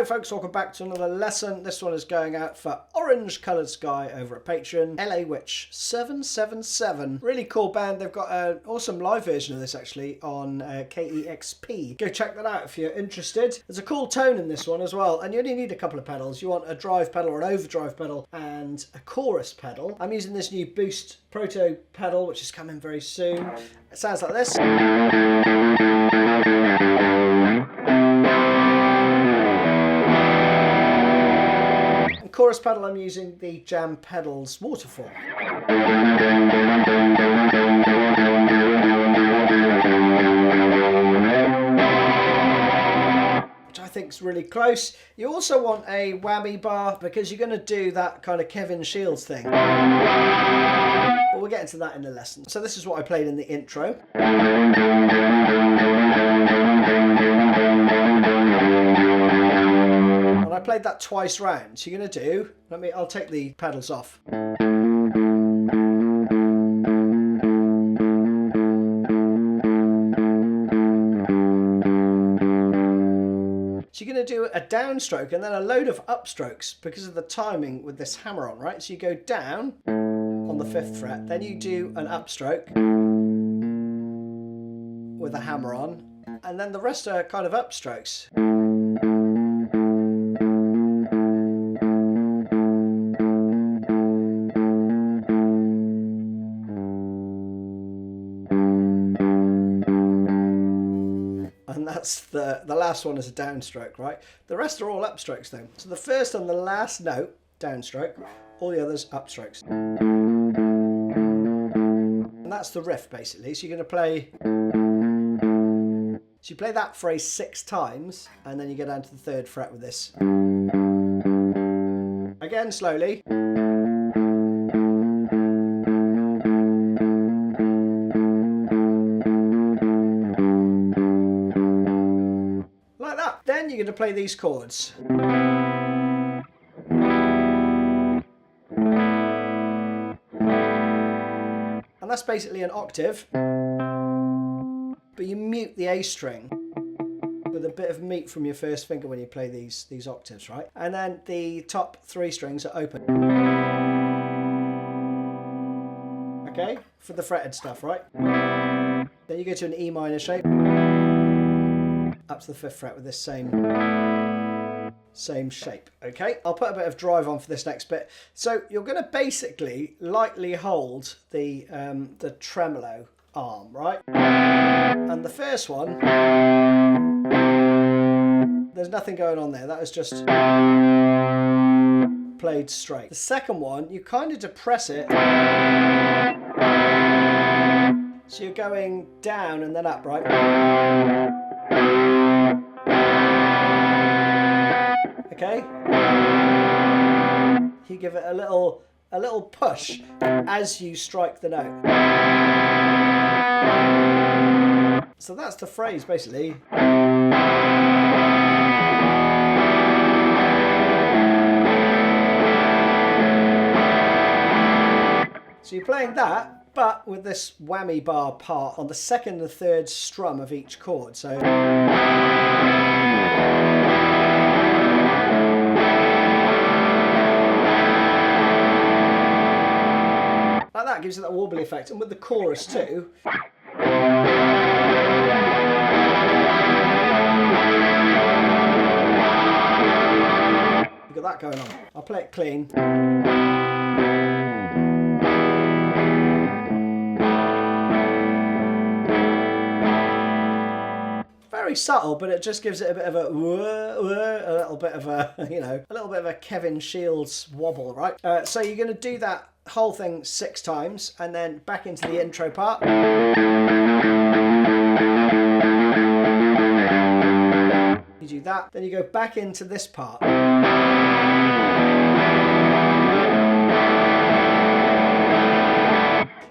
Hello folks, welcome back to another lesson. This one is going out for Orange Coloured Sky over at Patreon. LA Witch 777. Really cool band. They've got an awesome live version of this actually on KEXP. Go check that out if you're interested. There's a cool tone in this one as well, and you only need a couple of pedals. You want a drive pedal or an overdrive pedal and a chorus pedal. I'm using this new Boost Proto pedal which is coming very soon. It sounds like this. Chorus pedal, I'm using the Jam Pedals Waterfall. Which I think is really close. You also want a whammy bar because you're going to do that kind of Kevin Shields thing. But we'll get into that in the lesson. So this is what I played in the intro. I played that twice round. So you're going to do, I'll take the pedals off. So you're going to do a downstroke and then a load of upstrokes because of the timing with this hammer on, right? So you go down on the 5th fret, then you do an upstroke with a hammer on, and then the rest are kind of upstrokes. The last one is a downstroke, right? The rest are all upstrokes then. So the first and the last note, downstroke, all the others upstrokes. And that's the riff basically. So you're going to play... So you play that phrase 6 times and then you go down to the 3rd fret with this. Again, slowly. Then you're going to play these chords. And that's basically an octave, but you mute the A string with a bit of meat from your first finger when you play these octaves, right? And then the top 3 strings are open. Okay, for the fretted stuff, right? Then you go to an E minor shape. Up to the 5th fret with this same shape. Okay, I'll put a bit of drive on for this next bit. So you're going to basically lightly hold the tremolo arm, right? And the first one, there's nothing going on there. That was just played straight. The second one, you kind of depress it. So you're going down and then up, right? Okay, you give it a little push as you strike the note. So that's the phrase basically. So you're playing that, but with this whammy bar part on the 2nd and 3rd strum of each chord. So. Like that gives it that wobbly effect, and with the chorus too. You've got that going on. I'll play it clean. Very subtle, but it just gives it a bit of a little bit of a, a little bit of a Kevin Shields wobble, right? So you're going to do that whole thing 6 times and then back into the intro part. You do that, then you go back into this part.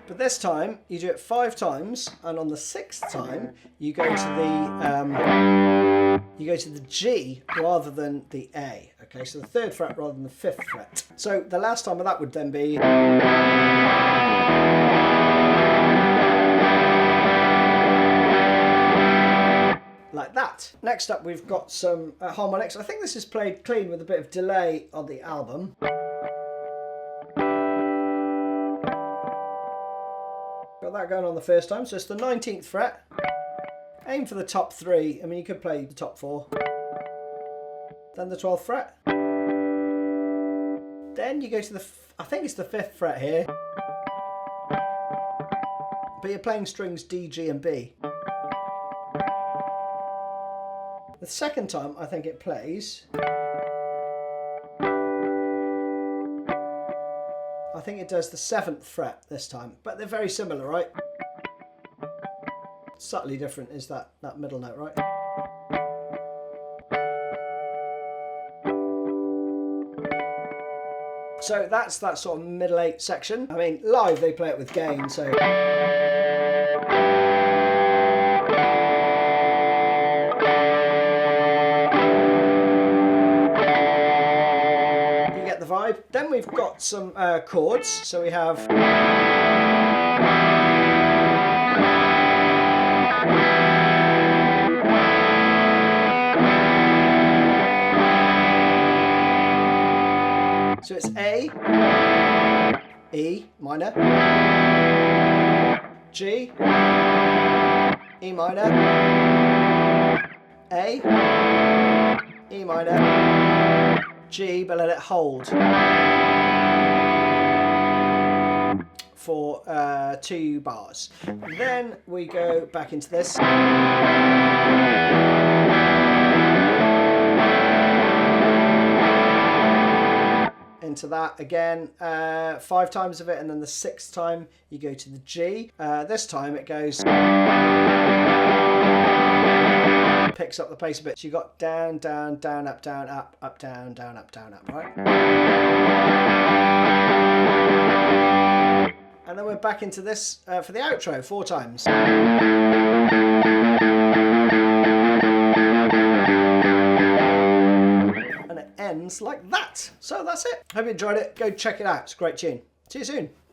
But this time you do it 5 times, and on the 6th time you go to the G rather than the A. Okay, so the 3rd fret rather than the 5th fret. So the last time of that would then be like that. Next up, we've got some harmonics. I think this is played clean with a bit of delay on the album. Got that going on the first time, so it's the 19th fret. Aim for the top 3. I mean, you could play the top 4. Then the 12th fret. Then you go to the, I think it's the 5th fret here. But you're playing strings D, G and B. The second time, I think it plays, I think it does the 7th fret this time, but they're very similar, right? Subtly different is that middle note, right? So that's that sort of middle 8 section. I mean, live they play it with gain, so... vibe. Then we've got some chords. So we have so it's A, E minor, G, E minor, A, E minor, G, but let it hold for 2 bars. Then we go back into this. Into that again, 5 times of it, and then the 6th time you go to the G. This time it goes... picks up the pace a bit. So you got down, down, down, up, down, up, down, down, up, down, up, right? And then we're back into this for the outro 4 times. And it ends like that. So that's it. Hope you enjoyed it. Go check it out. It's a great tune. See you soon.